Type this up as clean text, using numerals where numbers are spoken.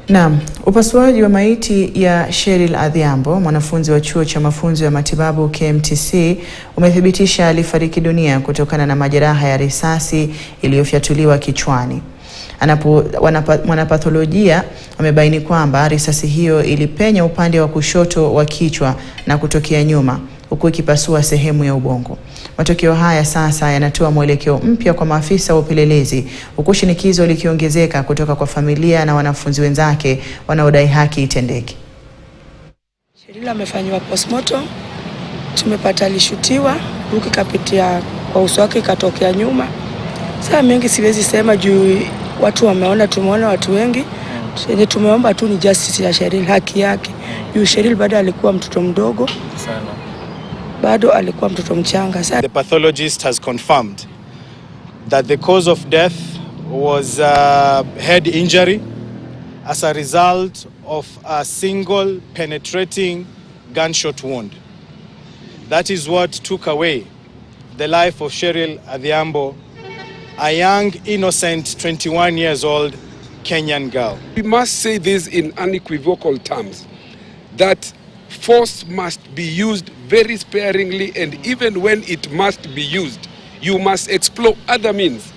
Naam, upasuaji wa maiti ya Sheryl Odhiambo, mwanafunzi wa chuo cha mafunzo ya matibabu KMTC, umedhibitisha alifariki dunia kutokana na majeraha ya risasi iliyofyatuliwa kichwani. Wanapatholojia wamebaini kwamba risasi hiyo ilipenya upande wa kushoto wa kichwa na kutokea nyuma, huku ikipasua sehemu ya ubongo. Matokeo haya sasa yanatoa mwelekeo mpya kwa maafisa wa upelelezi, huku shinikizo likiongezeka kutoka kwa familia na wanafunzi wenzake wanaodai haki itendeke. Sheryl amefanywa postmortem, tumepata alishutiwa, huku kapitia kwa uso wake katokea nyuma. Sasa mengi siwezi sema juu watu wameona, tumeona watu wengi. Yenye tumeomba tu ni justice ya Sheryl, haki yake. Juu Sheryl bado alikuwa mtoto mdogo sana. Bado alikuwa mtoto mchanga. The pathologist has confirmed that the cause of death was head injury as a result of a single penetrating gunshot wound. That is what took away the life of Sheryl Odhiambo, a young, innocent, 21 years old Kenyan girl. We must say this in unequivocal terms, that force must be used very sparingly, and even when it must be used, you must explore other means